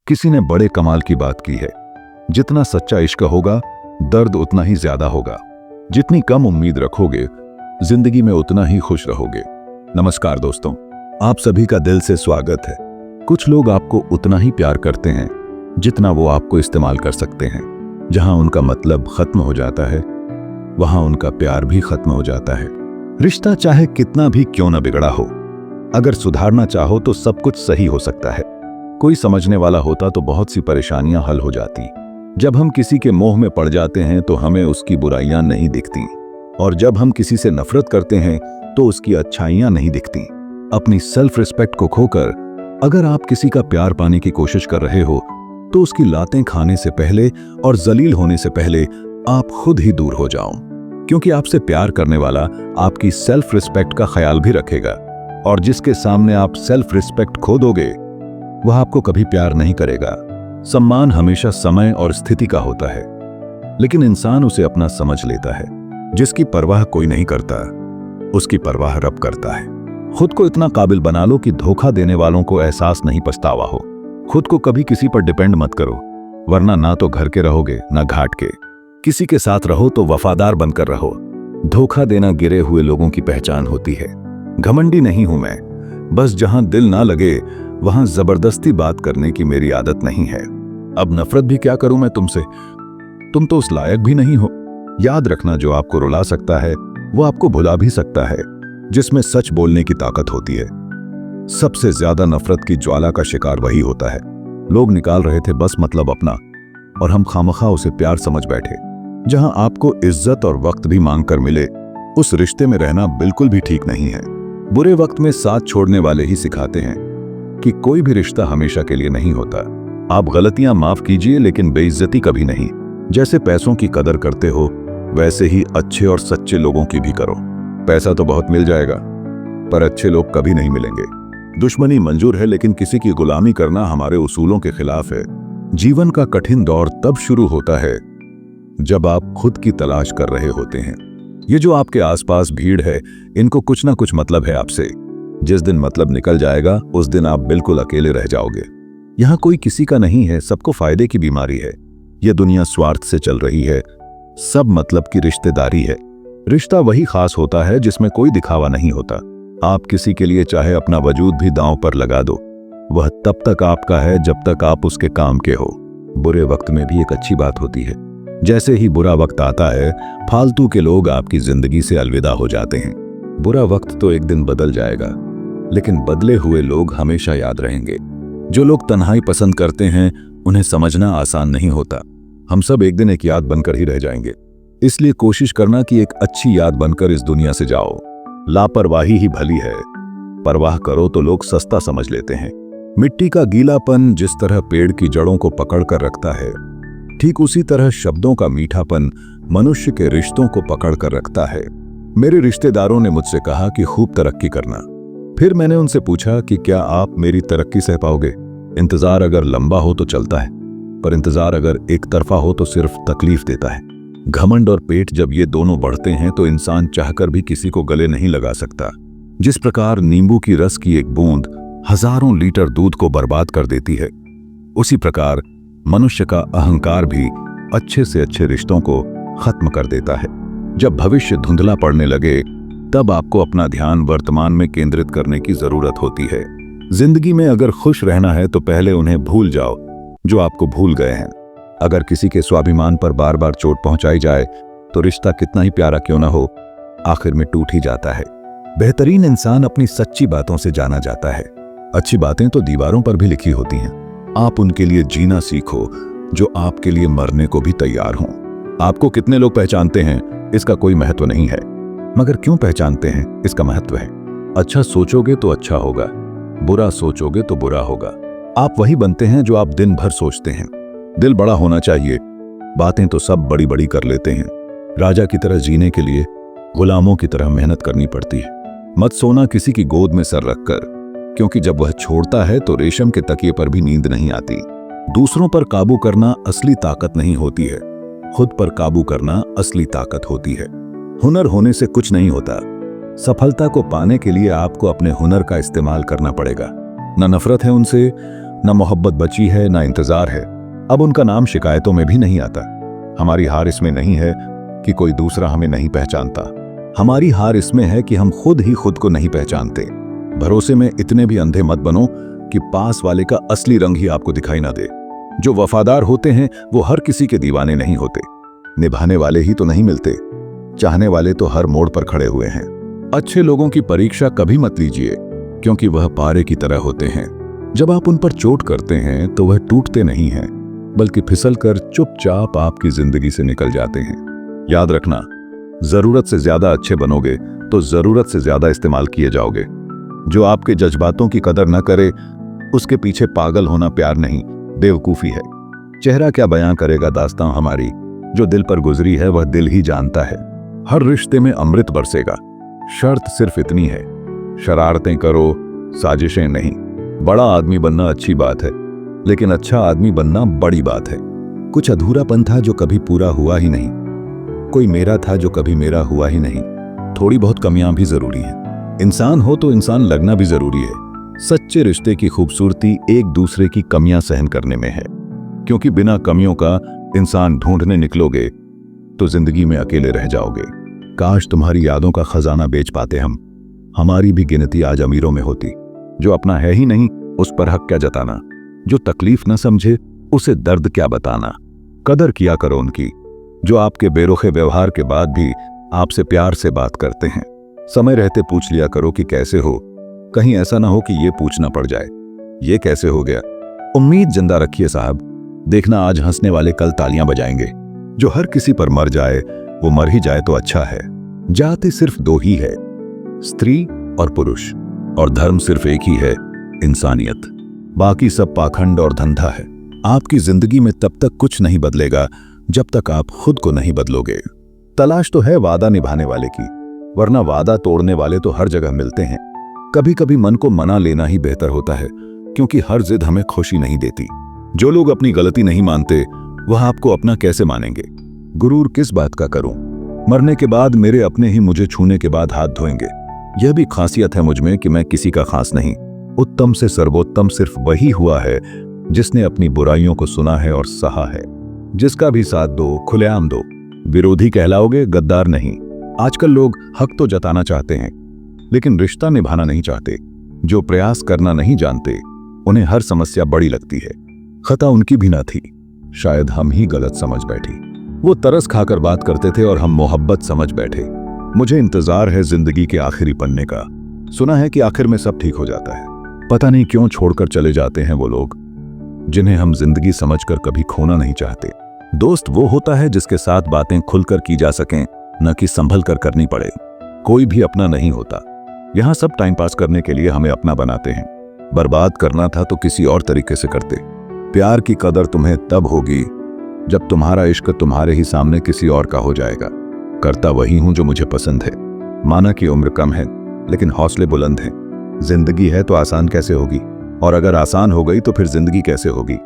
किसी ने बड़े कमाल की बात की है, जितना सच्चा इश्क होगा दर्द उतना ही ज्यादा होगा। जितनी कम उम्मीद रखोगे जिंदगी में उतना ही खुश रहोगे। नमस्कार दोस्तों, आप सभी का दिल से स्वागत है। कुछ लोग आपको उतना ही प्यार करते हैं जितना वो आपको इस्तेमाल कर सकते हैं। जहां उनका मतलब खत्म हो जाता है वहां उनका प्यार भी खत्म हो जाता है। रिश्ता चाहे कितना भी क्यों न बिगड़ा हो, अगर सुधारना चाहो तो सब कुछ सही हो सकता है। कोई समझने वाला होता तो बहुत सी परेशानियां हल हो जाती। जब हम किसी के मोह में पड़ जाते हैं तो हमें उसकी बुराइयां नहीं दिखती, और जब हम किसी से नफरत करते हैं तो उसकी अच्छाइयां नहीं दिखती। अपनी सेल्फ रिस्पेक्ट को खोकर अगर आप किसी का प्यार पाने की कोशिश कर रहे हो तो उसकी लातें खाने से पहले और जलील होने से पहले आप खुद ही दूर हो जाओ, क्योंकि आपसे प्यार करने वाला आपकी सेल्फ रिस्पेक्ट का ख्याल भी रखेगा, और जिसके सामने आप सेल्फ रिस्पेक्ट खो दोगे वह आपको कभी प्यार नहीं करेगा। सम्मान हमेशा समय और स्थिति का होता है, लेकिन इंसान उसे अपना समझ लेता है। जिसकी परवाह कोई नहीं करता उसकी परवाह रब करता है। खुद को इतना काबिल बना लो कि धोखा देने वालों को एहसास नहीं पछतावा हो। खुद को कभी किसी पर डिपेंड मत करो, वरना ना तो घर के रहोगे ना घाट के। किसी के साथ रहो तो वफादार बनकर रहो। धोखा देना गिरे हुए लोगों की पहचान होती है। घमंडी नहीं हूं मैं, बस जहां दिल ना लगे वहां जबरदस्ती बात करने की मेरी आदत नहीं है। अब नफरत भी क्या करूं मैं तुमसे, तुम तो उस लायक भी नहीं हो। याद रखना, जो आपको रुला सकता है वो आपको भुला भी सकता है। जिसमें सच बोलने की ताकत होती है। सबसे ज्यादा नफरत की ज्वाला का शिकार वही होता है। लोग निकाल रहे थे बस मतलब अपना, और हम खामखा उसे प्यार समझ बैठे। जहां आपको इज्जत और वक्त भी मांग कर मिले, उस रिश्ते में रहना बिल्कुल भी ठीक नहीं है। बुरे वक्त में साथ छोड़ने वाले ही सिखाते हैं कि कोई भी रिश्ता हमेशा के लिए नहीं होता। आप गलतियां माफ कीजिए, लेकिन बेइज्जती कभी नहीं। जैसे पैसों की कदर करते हो वैसे ही अच्छे और सच्चे लोगों की भी करो। पैसा तो बहुत मिल जाएगा, पर अच्छे लोग कभी नहीं मिलेंगे। दुश्मनी मंजूर है, लेकिन किसी की गुलामी करना हमारे उसूलों के खिलाफ है। जीवन का कठिन दौर तब शुरू होता है जब आप खुद की तलाश कर रहे होते हैं। ये जो आपके आसपास भीड़ है, इनको कुछ ना कुछ मतलब है आपसे। जिस दिन मतलब निकल जाएगा उस दिन आप बिल्कुल अकेले रह जाओगे। यहाँ कोई किसी का नहीं है, सबको फायदे की बीमारी है। यह दुनिया स्वार्थ से चल रही है, सब मतलब की रिश्तेदारी है। रिश्ता वही खास होता है जिसमें कोई दिखावा नहीं होता। आप किसी के लिए चाहे अपना वजूद भी दांव पर लगा दो, वह तब तक आपका है जब तक आप उसके काम के हो। बुरे वक्त में भी एक अच्छी बात होती है। जैसे ही बुरा वक्त आता है, फालतू के लोग आपकी जिंदगी से अलविदा हो जाते हैं। बुरा वक्त तो एक दिन बदल जाएगा, लेकिन बदले हुए लोग हमेशा याद रहेंगे। जो लोग तन्हाई पसंद करते हैं उन्हें समझना आसान नहीं होता। हम सब एक दिन एक याद बनकर ही रह जाएंगे, इसलिए कोशिश करना कि एक अच्छी याद बनकर इस दुनिया से जाओ। लापरवाही ही भली है, परवाह करो तो लोग सस्ता समझ लेते हैं। मिट्टी का गीलापन जिस तरह पेड़ की जड़ों को पकड़ कर रखता है, ठीक उसी तरह शब्दों का मीठापन मनुष्य के रिश्तों को पकड़ कर रखता है। मेरे रिश्तेदारों ने मुझसे कहा कि खूब तरक्की करना। फिर मैंने उनसे पूछा कि क्या आप मेरी तरक्की सह पाओगे। इंतजार अगर लंबा हो तो चलता है, पर इंतजार अगर एक तरफा हो तो सिर्फ तकलीफ देता है। घमंड और पेट जब ये दोनों बढ़ते हैं तो इंसान चाहकर भी किसी को गले नहीं लगा सकता। जिस प्रकार नींबू की रस की एक बूंद हजारों लीटर दूध को बर्बाद कर देती है, उसी प्रकार मनुष्य का अहंकार भी अच्छे से अच्छे रिश्तों को खत्म कर देता है। जब भविष्य धुंधला पड़ने लगे तब आपको अपना ध्यान वर्तमान में केंद्रित करने की जरूरत होती है। जिंदगी में अगर खुश रहना है तो पहले उन्हें भूल जाओ जो आपको भूल गए हैं। अगर किसी के स्वाभिमान पर बार बार चोट पहुंचाई जाए तो रिश्ता कितना ही प्यारा क्यों ना हो, आखिर में टूट ही जाता है। बेहतरीन इंसान अपनी सच्ची बातों से जाना जाता है। अच्छी बातें तो दीवारों पर भी लिखी होती हैं। आप उनके लिए जीना सीखो जो आपके लिए मरने को भी तैयार हों। आपको कितने लोग पहचानते हैं इसका कोई महत्व नहीं है, मगर क्यों पहचानते हैं इसका महत्व है। अच्छा सोचोगे तो अच्छा होगा, बुरा सोचोगे तो बुरा होगा। आप वही बनते हैं जो आप दिन भर सोचते हैं। दिल बड़ा होना चाहिए, बातें तो सब बड़ी बड़ी कर लेते हैं। राजा की तरह जीने के लिए गुलामों की तरह मेहनत करनी पड़ती है। मत सोना किसी की गोद में सर रखकर, क्योंकि जब वह छोड़ता है तो रेशम के तकिए पर भी नींद नहीं आती। दूसरों पर काबू करना असली ताकत नहीं होती है, खुद पर काबू करना असली ताकत होती है। हुनर होने से कुछ नहीं होता, सफलता को पाने के लिए आपको अपने हुनर का इस्तेमाल करना पड़ेगा। न नफरत है उनसे, न मोहब्बत बची है, न इंतजार है। अब उनका नाम शिकायतों में भी नहीं आता। हमारी हार इसमें नहीं है कि कोई दूसरा हमें नहीं पहचानता, हमारी हार इसमें है कि हम खुद ही खुद को नहीं पहचानते। भरोसे में इतने भी अंधे मत बनो कि पास वाले का असली रंग ही आपको दिखाई ना दे। जो वफादार होते हैं वो हर किसी के दीवाने नहीं होते। निभाने वाले ही तो नहीं मिलते, चाहने वाले तो हर मोड़ पर खड़े हुए हैं। अच्छे लोगों की परीक्षा कभी मत लीजिए, क्योंकि वह पारे की तरह होते हैं। जब आप उन पर चोट करते हैं तो वह टूटते नहीं हैं, बल्कि फिसलकर चुपचाप आपकी जिंदगी से निकल जाते हैं। याद रखना, जरूरत से ज्यादा अच्छे बनोगे तो जरूरत से ज्यादा इस्तेमाल किए जाओगे। जो आपके जज्बातों की कदर न करे, उसके पीछे पागल होना प्यार नहीं, बेवकूफी है। चेहरा क्या बयां करेगा दास्तां हमारी, जो दिल पर गुजरी है वह दिल ही जानता है। हर रिश्ते में अमृत बरसेगा, शर्त सिर्फ इतनी है, शरारतें करो, साजिशें नहीं। बड़ा आदमी बनना अच्छी बात है, लेकिन अच्छा आदमी बनना बड़ी बात है। कुछ अधूरापन था जो कभी पूरा हुआ ही नहीं, कोई मेरा था जो कभी मेरा हुआ ही नहीं। थोड़ी बहुत कमियां भी जरूरी हैं। इंसान हो तो इंसान लगना भी जरूरी है। सच्चे रिश्ते की खूबसूरती एक दूसरे की कमियां सहन करने में है, क्योंकि बिना कमियों का इंसान ढूंढने निकलोगे तो जिंदगी में अकेले रह जाओगे। काश तुम्हारी यादों का खजाना बेच पाते हम, हमारी भी गिनती आज अमीरों में होती। जो अपना है ही नहीं उस पर हक क्या जताना, जो तकलीफ न समझे उसे दर्द क्या बताना। कदर किया करो उनकी, जो आपके बेरुखे व्यवहार के बाद भी आपसे प्यार से बात करते हैं। समय रहते पूछ लिया करो कि कैसे हो, कहीं ऐसा ना हो कि ये पूछना पड़ जाए ये कैसे हो गया। उम्मीद जिंदा रखिए साहब, देखना आज हंसने वाले कल तालियां बजाएंगे। जो हर किसी पर मर जाए वो मर ही जाए तो अच्छा है। जाति सिर्फ दो ही है, स्त्री और पुरुष, और धर्म सिर्फ एक ही है, इंसानियत। बाकी सब पाखंड और धंधा है। आपकी जिंदगी में तब तक कुछ नहीं बदलेगा जब तक आप खुद को नहीं बदलोगे। तलाश तो है वादा निभाने वाले की, वरना वादा तोड़ने वाले तो हर जगह मिलते हैं। कभी कभी मन को मना लेना ही बेहतर होता है, क्योंकि हर जिद हमें खुशी नहीं देती। जो लोग अपनी गलती नहीं मानते वह आपको अपना कैसे मानेंगे। गुरूर किस बात का करूं, मरने के बाद मेरे अपने ही मुझे छूने के बाद हाथ धोएंगे। यह भी खासियत है मुझ में कि मैं किसी का खास नहीं। उत्तम से सर्वोत्तम सिर्फ वही हुआ है जिसने अपनी बुराइयों को सुना है और सहा है। जिसका भी साथ दो, खुलेआम दो। विरोधी कहलाओगे, गद्दार नहीं। आजकल लोग हक तो जताना चाहते हैं, लेकिन रिश्ता निभाना नहीं चाहते। जो प्रयास करना नहीं जानते उन्हें हर समस्या बड़ी लगती है। खता उनकी भी ना थी, शायद हम ही गलत समझ बैठी। वो तरस खाकर बात करते थे और हम मोहब्बत समझ बैठे। मुझे इंतजार है जिंदगी के आखिरी पन्ने का। सुना है कि आखिर में सब ठीक हो जाता है। पता नहीं क्यों छोड़कर चले जाते हैं वो लोग जिन्हें हम जिंदगी समझकर कभी खोना नहीं चाहते। दोस्त वो होता है जिसके साथ बातें खुलकर की जा सकें, न कि संभल कर करनी पड़े। कोई भी अपना नहीं होता। यहाँ सब टाइम पास करने के लिए हमें अपना बनाते हैं। बर्बाद करना था तो किसी और तरीके से करते। प्यार की कदर तुम्हें तब होगी जब तुम्हारा इश्क तुम्हारे ही सामने किसी और का हो जाएगा। करता वही हूं जो मुझे पसंद है। माना कि उम्र कम है, लेकिन हौसले बुलंद हैं। जिंदगी है तो आसान कैसे होगी, और अगर आसान हो गई तो फिर जिंदगी कैसे होगी।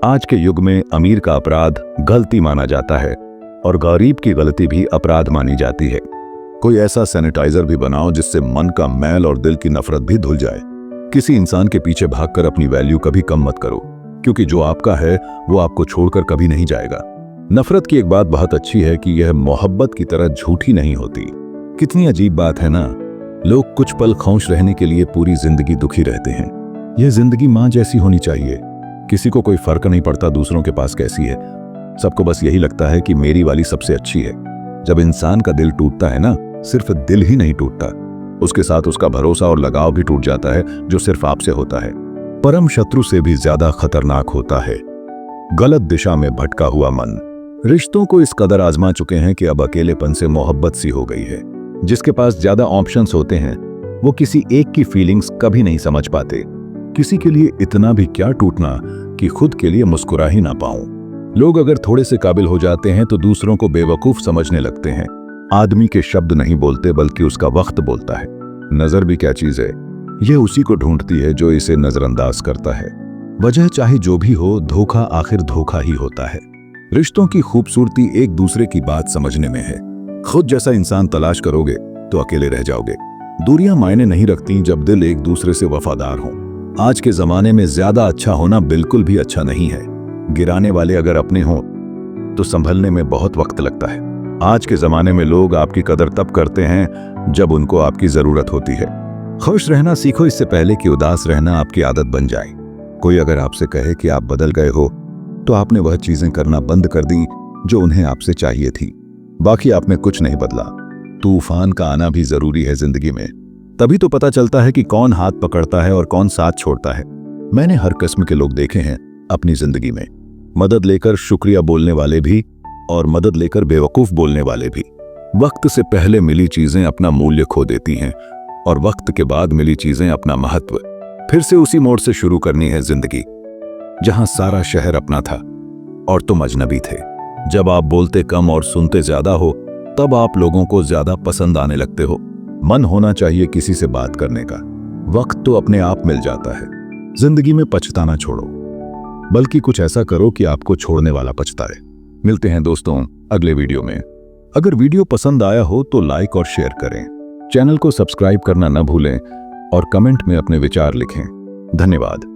आज के युग में अमीर का अपराध गलती माना जाता है और गरीब की गलती भी अपराध मानी जाती है। कोई ऐसा सैनिटाइजर भी बनाओ जिससे मन का मैल और दिल की नफरत भी धुल जाए। किसी इंसान के पीछे भागकर अपनी वैल्यू कभी कम मत करो, क्योंकि जो आपका है वो आपको छोड़कर कभी नहीं जाएगा। नफरत की एक बात बहुत अच्छी है कि यह मोहब्बत की तरह झूठी नहीं होती। कितनी अजीब बात है ना, लोग कुछ पल खुश रहने के लिए पूरी जिंदगी दुखी रहते हैं। यह जिंदगी माँ जैसी होनी चाहिए। किसी को कोई फर्क नहीं पड़ता दूसरों के पास कैसी है। सबको बस यही लगता है कि मेरी वाली सबसे अच्छी है। जब इंसान का दिल टूटता है ना, सिर्फ दिल ही नहीं टूटता, उसके साथ उसका भरोसा और लगाव भी टूट जाता है, जो सिर्फ आपसे होता है। परम शत्रु से भी ज्यादा खतरनाक होता है गलत दिशा में भटका हुआ मन। रिश्तों को इस कदर आजमा चुके हैं कि अब अकेलेपन से मोहब्बत सी हो गई है। जिसके पास ज्यादा ऑप्शंस होते हैं वो किसी एक की फीलिंग्स कभी नहीं समझ पाते। किसी के लिए इतना भी क्या टूटना कि खुद के लिए मुस्कुरा ही ना पाऊं। लोग अगर थोड़े से काबिल हो जाते हैं तो दूसरों को बेवकूफ समझने लगते हैं। आदमी के शब्द नहीं बोलते बल्कि उसका वक्त बोलता है। नजर भी क्या चीज है, यह उसी को ढूंढती है जो इसे नजरअंदाज करता है। वजह चाहे जो भी हो, धोखा आखिर धोखा ही होता है। रिश्तों की खूबसूरती एक दूसरे की बात समझने में है। खुद जैसा इंसान तलाश करोगे तो अकेले रह जाओगे। दूरियां मायने नहीं रखती जब दिल एक दूसरे से वफादार हों। आज के जमाने में ज्यादा अच्छा होना बिल्कुल भी अच्छा नहीं है। गिराने वाले अगर अपने हों तो संभलने में बहुत वक्त लगता है। आज के जमाने में लोग आपकी कदर तब करते हैं जब उनको आपकी जरूरत होती है। खुश रहना सीखो इससे पहले कि उदास रहना आपकी आदत बन जाए। कोई अगर आपसे कहे कि आप बदल गए हो तो आपने वह चीजें करना बंद कर दी जो उन्हें आपसे चाहिए थी। बाकी आप में कुछ नहीं बदला। तूफान का आना भी जरूरी है जिंदगी में, तभी तो पता चलता है कि कौन हाथ पकड़ता है और कौन साथ छोड़ता है। मैंने हर किस्म के लोग देखे हैं अपनी जिंदगी में, मदद लेकर शुक्रिया बोलने वाले भी और मदद लेकर बेवकूफ बोलने वाले भी। वक्त से पहले मिली चीजें अपना मूल्य खो देती हैं और वक्त के बाद मिली चीजें अपना महत्व। फिर से उसी मोड़ से शुरू करनी है जिंदगी जहां सारा शहर अपना था और तुम अजनबी थे। जब आप बोलते कम और सुनते ज्यादा हो तब आप लोगों को ज्यादा पसंद आने लगते हो। मन होना चाहिए किसी से बात करने का, वक्त तो अपने आप मिल जाता है। जिंदगी में पछताना छोड़ो, बल्कि कुछ ऐसा करो कि आपको छोड़ने वाला पछताए। मिलते हैं दोस्तों अगले वीडियो में। अगर वीडियो पसंद आया हो तो लाइक और शेयर करें, चैनल को सब्सक्राइब करना न भूलें और कमेंट में अपने विचार लिखें। धन्यवाद।